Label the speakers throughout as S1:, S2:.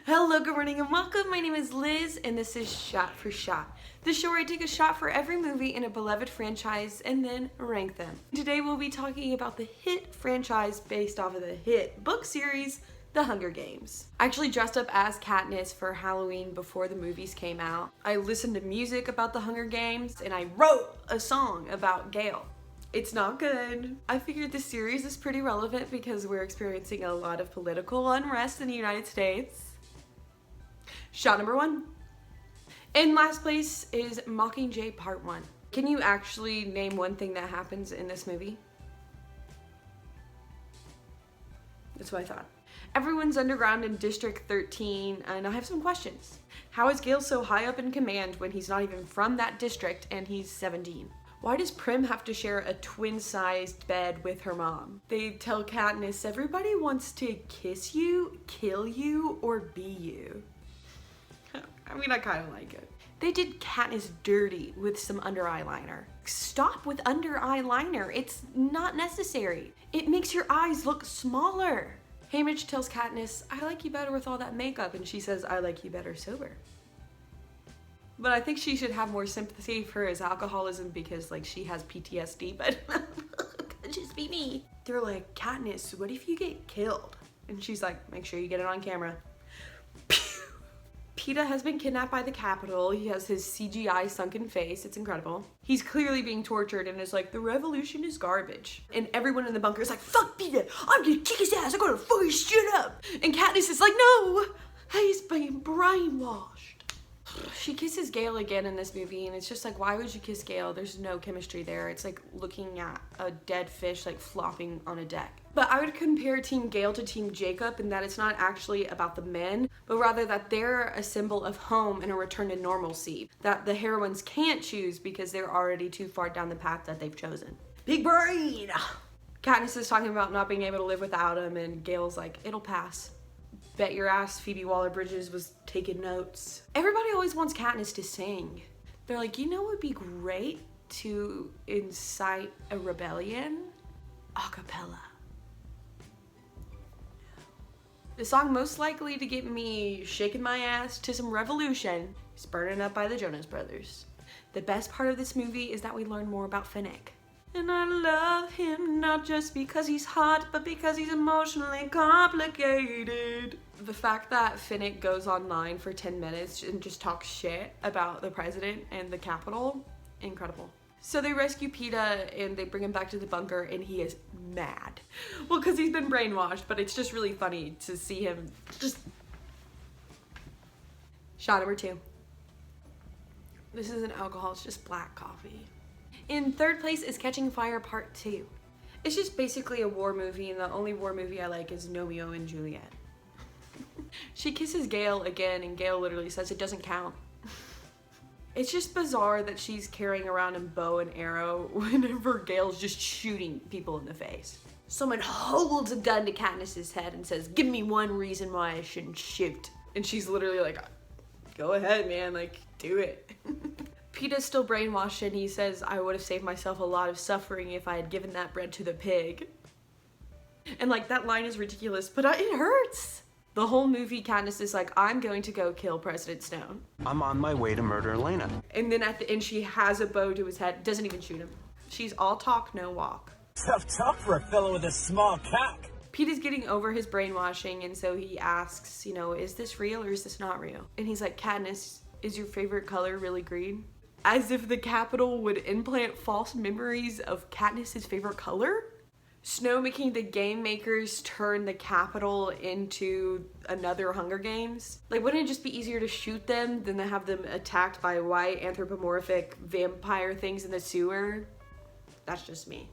S1: Hello, good morning, and welcome. My name is Liz, and this is Shot for Shot, the show where I take a shot for every movie in a beloved franchise and then rank them. Today we'll be talking about the hit franchise based off of the hit book series, The Hunger Games. I actually dressed up as Katniss for Halloween before the movies came out. I listened to music about The Hunger Games, and I wrote a song about Gale. It's not good. I figured this series is pretty relevant because we're experiencing a lot of political unrest in the United States. Shot number 1. In last place is Mockingjay Part 1. Can you actually name one thing that happens in this movie? That's what I thought. Everyone's underground in District 13, and I have some questions. How is Gale so high up in command when he's not even from that district and he's 17? Why does Prim have to share a twin-sized bed with her mom? They tell Katniss, everybody wants to kiss you, kill you, or be you. I mean, I kind of like it. They did Katniss dirty with some under eyeliner. Stop with under eyeliner. It's not necessary. It makes your eyes look smaller. Haymitch tells Katniss, I like you better with all that makeup, and she says, I like you better sober. But I think she should have more sympathy for his alcoholism because, like, she has PTSD, but could just be me. They're like, Katniss, what if you get killed? And she's like, make sure you get it on camera. Peeta has been kidnapped by the Capitol. He has his CGI sunken face. It's incredible. He's clearly being tortured and is like, the revolution is garbage. And everyone in the bunker is like, fuck Peeta, I'm gonna kick his ass, I'm gonna fuck his shit up. And Katniss is like, no, he's being brainwashed. She kisses Gale again in this movie, and it's just like, why would you kiss Gale? There's no chemistry there. It's like looking at a dead fish like flopping on a deck. But I would compare Team Gale to Team Jacob in that it's not actually about the men, but rather that they're a symbol of home and a return to normalcy that the heroines can't choose because they're already too far down the path that they've chosen. Big brain! Katniss is talking about not being able to live without him, and Gale's like, it'll pass. Bet your ass Phoebe Waller-Bridges was taking notes. Everybody always wants Katniss to sing. They're like, you know what would be great to incite a rebellion? Acapella. The song most likely to get me shaking my ass to some revolution is Burning Up by the Jonas Brothers. The best part of this movie is that we learn more about Finnick. And I love him not just because he's hot, but because he's emotionally complicated. The fact that Finnick goes online for 10 minutes and just talks shit about the president and the Capitol, incredible. So they rescue Peeta and they bring him back to the bunker, and he is mad. Well, because he's been brainwashed, but it's just really funny to see him just... Shot number 2. This isn't alcohol, it's just black coffee. In third place is Catching Fire Part 2. It's just basically a war movie, and the only war movie I like is Romeo and Juliet. She kisses Gale again, and Gale literally says it doesn't count. It's just bizarre that she's carrying around a bow and arrow whenever Gale's just shooting people in the face. Someone holds a gun to Katniss's head and says, give me one reason why I shouldn't shoot. And she's literally like, go ahead, man, like, do it. Peeta's still brainwashed, and he says, I would have saved myself a lot of suffering if I had given that bread to the pig. And like, that line is ridiculous, but it hurts. The whole movie, Katniss is like, I'm going to go kill President Snow.
S2: I'm on my way to murder Elena.
S1: And then at the end, she has a bow to his head, doesn't even shoot him. She's all talk, no walk.
S3: Tough talk for a fellow with a small cock.
S1: Peeta's getting over his brainwashing, and so he asks, you know, is this real or is this not real? And he's like, Katniss, is your favorite color really green? As if the Capitol would implant false memories of Katniss's favorite color? Snow making the game makers turn the Capitol into another Hunger Games? Like, wouldn't it just be easier to shoot them than to have them attacked by white anthropomorphic vampire things in the sewer? That's just me.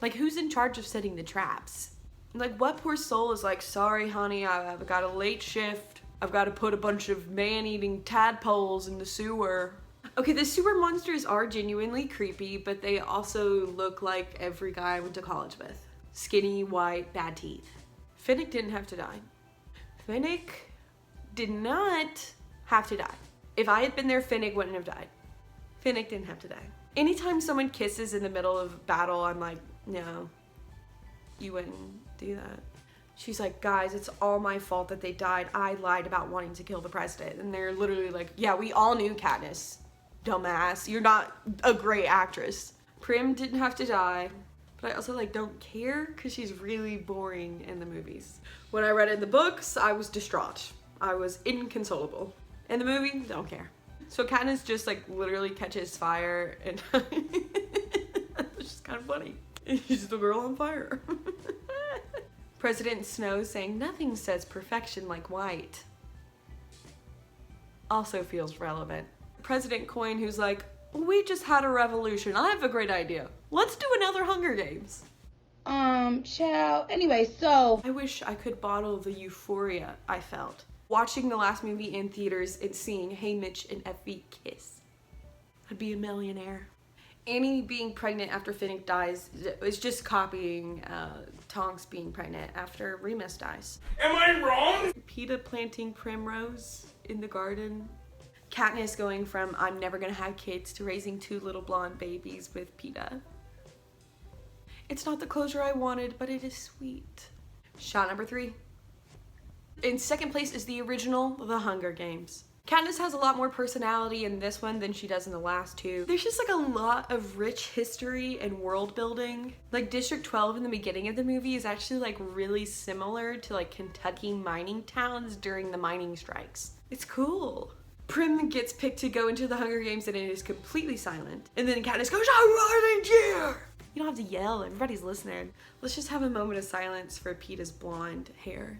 S1: Like, who's in charge of setting the traps? Like, what poor soul is like, sorry honey, I've got a late shift. I've got to put a bunch of man-eating tadpoles in the sewer. Okay, the sewer monsters are genuinely creepy, but they also look like every guy I went to college with. Skinny, white, bad teeth. Finnick didn't have to die. Finnick did not have to die. If I had been there, Finnick wouldn't have died. Finnick didn't have to die. Anytime someone kisses in the middle of battle, I'm like, no, you wouldn't do that. She's like, guys, it's all my fault that they died. I lied about wanting to kill the president. And they're literally like, yeah, we all knew, Katniss. Dumbass. You're not a great actress. Prim didn't have to die. But I also like don't care because she's really boring in the movies. When I read it in the books, I was distraught. I was inconsolable. In the movie, don't care. So Katniss just like literally catches fire and it's just kind of funny. She's just a girl on fire. President Snow saying nothing says perfection like white also feels relevant. President Coin who's like, we just had a revolution. I have a great idea. Let's do another Hunger Games.
S4: Child. Anyway, so.
S1: I wish I could bottle the euphoria I felt watching the last movie in theaters and seeing Haymitch and Effie kiss. I'd be a millionaire. Annie being pregnant after Finnick dies is just copying Tonks being pregnant after Remus dies.
S3: Am I wrong?
S1: Peeta planting primrose in the garden. Katniss going from I'm never gonna have kids to raising 2 little blonde babies with Peeta. It's not the closure I wanted, but it is sweet. Shot number 3. In second place is the original The Hunger Games. Katniss has a lot more personality in this one than she does in the last 2. There's just like a lot of rich history and world building. Like District 12 in the beginning of the movie is actually like really similar to like Kentucky mining towns during the mining strikes. It's cool. Prim gets picked to go into the Hunger Games and it is completely silent. And then Katniss goes, I'm running here! You don't have to yell, everybody's listening. Let's just have a moment of silence for Peeta's blonde hair.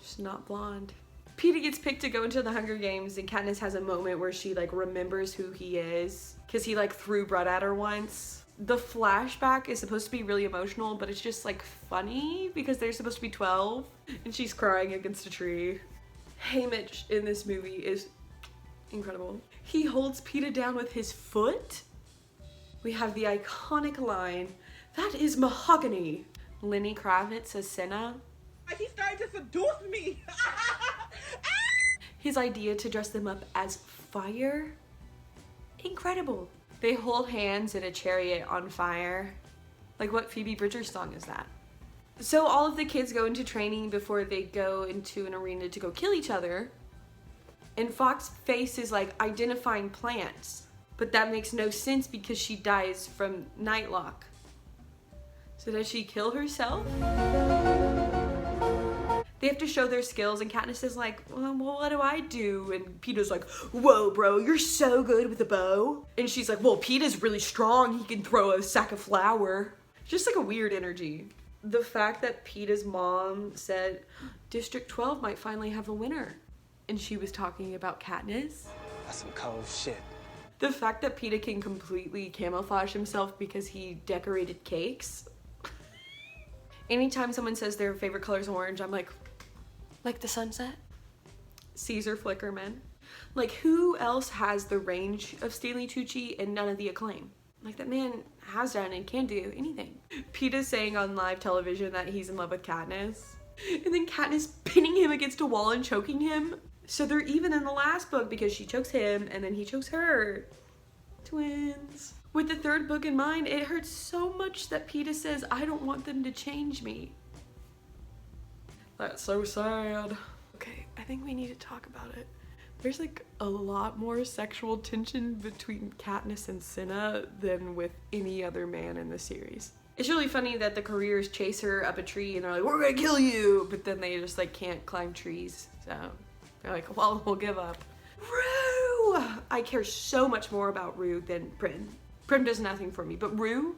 S1: She's not blonde. Peeta gets picked to go into the Hunger Games and Katniss has a moment where she like remembers who he is because he like threw bread at her once. The flashback is supposed to be really emotional, but it's just like funny because they're supposed to be 12 and she's crying against a tree. Haymitch in this movie is incredible. He holds Peeta down with his foot. We have the iconic line, that is mahogany. Lenny Kravitz as Senna.
S5: He started to seduce me.
S1: His idea to dress them up as fire. Incredible. They hold hands in a chariot on fire. Like what Phoebe Bridgers song is that? So all of the kids go into training before they go into an arena to go kill each other. And Fox Face is like identifying plants. But that makes no sense because she dies from Nightlock. So does she kill herself? They have to show their skills and Katniss is like, well, what do I do? And Peeta's like, whoa, bro, you're so good with a bow. And she's like, well, Peeta's really strong. He can throw a sack of flour. Just like a weird energy. The fact that Peeta's mom said District 12 might finally have a winner. And she was talking about Katniss.
S2: That's some cold shit.
S1: The fact that Peeta can completely camouflage himself because he decorated cakes. Anytime someone says their favorite color is orange, I'm like the sunset? Caesar Flickerman. Like, who else has the range of Stanley Tucci and none of the acclaim? Like, that man has done and can do anything. Peeta's saying on live television that he's in love with Katniss. And then Katniss pinning him against a wall and choking him. So they're even in the last book because she chokes him and then he chokes her. Twins. With the third book in mind, it hurts so much that Peeta says, I don't want them to change me. That's so sad. Okay, I think we need to talk about it. There's like a lot more sexual tension between Katniss and Senna than with any other man in the series. It's really funny that the careers chase her up a tree and they're like, we're gonna kill you! But then they just like can't climb trees. So they're like, well, we'll give up. Rue! I care so much more about Rue than Prim. Prim does nothing for me, but Rue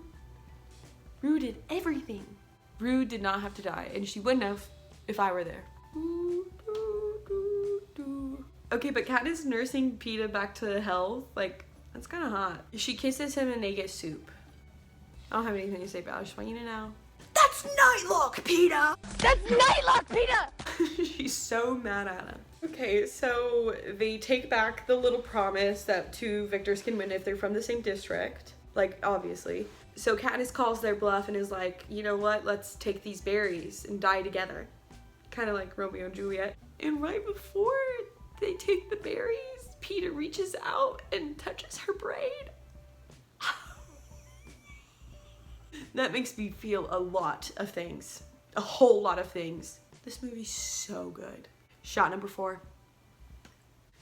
S1: did everything. Rue did not have to die, and she wouldn't have if I were there. Okay, but Katniss nursing Peeta back to health, like, that's kind of hot. She kisses him and they get soup. I don't have anything to say about it, I just want you to know. That's Nightlock, Peeta!
S4: That's Nightlock, Peeta!
S1: She's so mad at him. Okay, so they take back the little promise that 2 victors can win if they're from the same district. Like, obviously. So Katniss calls their bluff and is like, you know what, let's take these berries and die together. Kind of like Romeo and Juliet. And right before they take the berries, Peeta reaches out and touches her braid. That makes me feel a lot of things. a whole lot of things. This movie's so good. Shot number 4.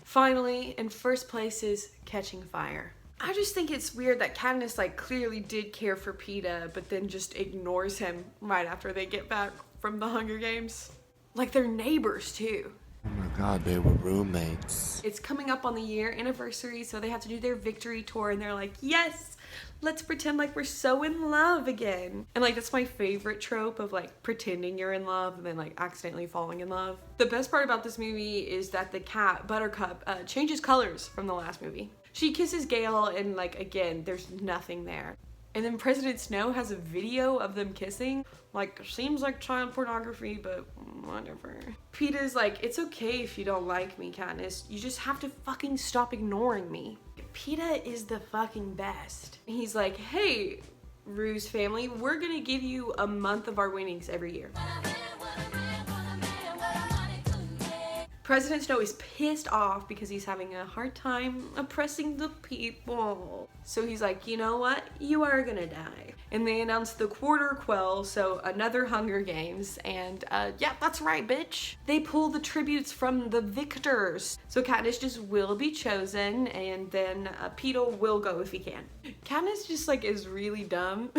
S1: Finally, in first place is Catching Fire. I just think it's weird that Katniss like clearly did care for Peeta, but then just ignores him right after they get back from the Hunger Games. Like they're neighbors too.
S6: Oh my god, they were roommates.
S1: It's coming up on the year anniversary, so they have to do their victory tour, and they're like, yes, let's pretend like we're so in love again. And like, that's my favorite trope of like pretending you're in love and then like accidentally falling in love. The best part about this movie is that the cat, Buttercup, changes colors from the last movie. She kisses Gale and like, again, there's nothing there. And then President Snow has a video of them kissing. Like, seems like child pornography, but whatever. Peeta's like, it's okay if you don't like me, Katniss. You just have to fucking stop ignoring me. Peeta is the fucking best. He's like, hey, Rue's family, we're gonna give you a month of our winnings every year. President Snow is pissed off because he's having a hard time oppressing the people. So he's like, you know what? You are gonna die. And they announce the quarter quell, so another Hunger Games. And yeah, that's right, bitch. They pull the tributes from the victors. So Katniss just will be chosen, and then Peeta will go if he can. Katniss just like is really dumb.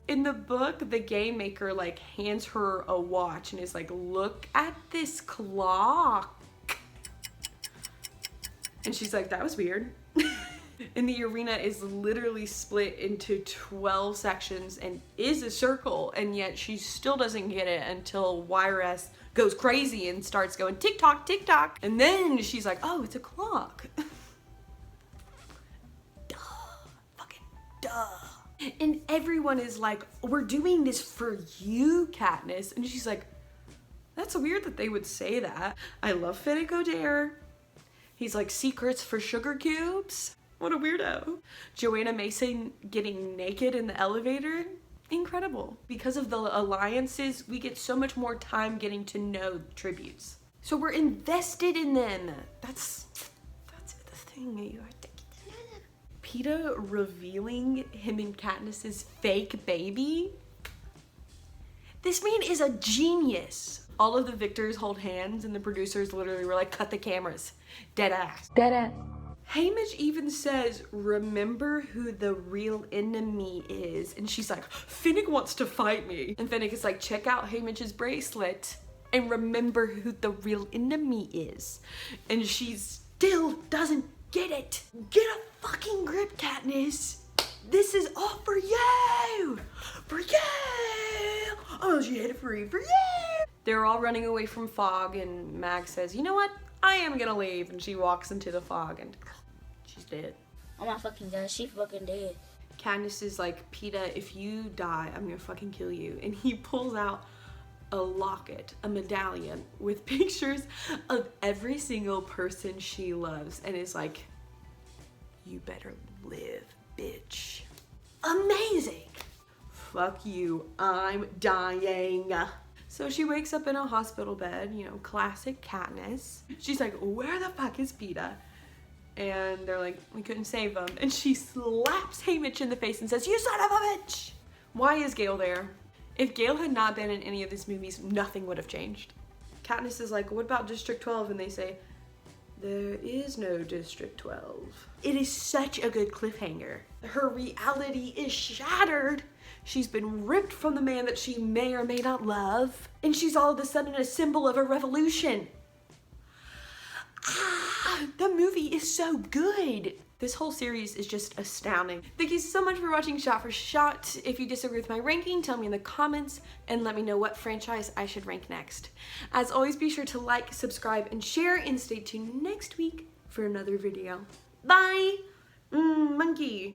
S1: In the book, the game maker like hands her a watch and is like, look at this clock. And she's like, that was weird. And the arena is literally split into 12 sections and is a circle, and yet she still doesn't get it until YRS goes crazy and starts going tick tock, tick tock. And then she's like, oh, it's a clock. Duh. Fucking duh. And everyone is like, we're doing this for you, Katniss. And she's like, that's weird that they would say that. I love Finnick Odair. He's like, secrets for sugar cubes. What a weirdo. Joanna Mason getting naked in the elevator. Incredible. Because of the alliances, we get so much more time getting to know tributes. So we're invested in them. That's the thing. You are Peeta revealing him and Katniss's fake baby. This man is a genius. All of the victors hold hands and the producers literally were like, cut the cameras. Dead ass.
S4: Dead ass.
S1: Haymitch even says, remember who the real enemy is. And she's like, Finnick wants to fight me. And Finnick is like, check out Haymitch's bracelet and remember who the real enemy is. And she still doesn't get it. Get a fucking grip, Katniss. This is all for you. For you. Oh, she had it free for you. They're all running away from fog, and Mag says, you know what? I am gonna leave. And she walks into the fog and she's dead.
S7: Oh my fucking god, she fucking dead.
S1: Katniss is like, Peeta, if you die, I'm gonna fucking kill you. And he pulls out a locket, a medallion with pictures of every single person she loves and is like, you better live, bitch. Amazing. Fuck you, I'm dying. So she wakes up in a hospital bed, you know, classic Katniss. She's like, where the fuck is Peeta? And they're like, we couldn't save him. And she slaps Haymitch in the face and says, you son of a bitch! Why is Gale there? If Gale had not been in any of these movies, nothing would have changed. Katniss is like, what about District 12? And they say, there is no District 12. It is such a good cliffhanger. Her reality is shattered. She's been ripped from the man that she may or may not love. And she's all of a sudden a symbol of a revolution. The movie is so good. This whole series is just astounding. Thank you so much for watching Shot for Shot. If you disagree with my ranking, tell me in the comments and let me know what franchise I should rank next. As always, be sure to like, subscribe, and share, and stay tuned next week for another video. Bye! Monkey!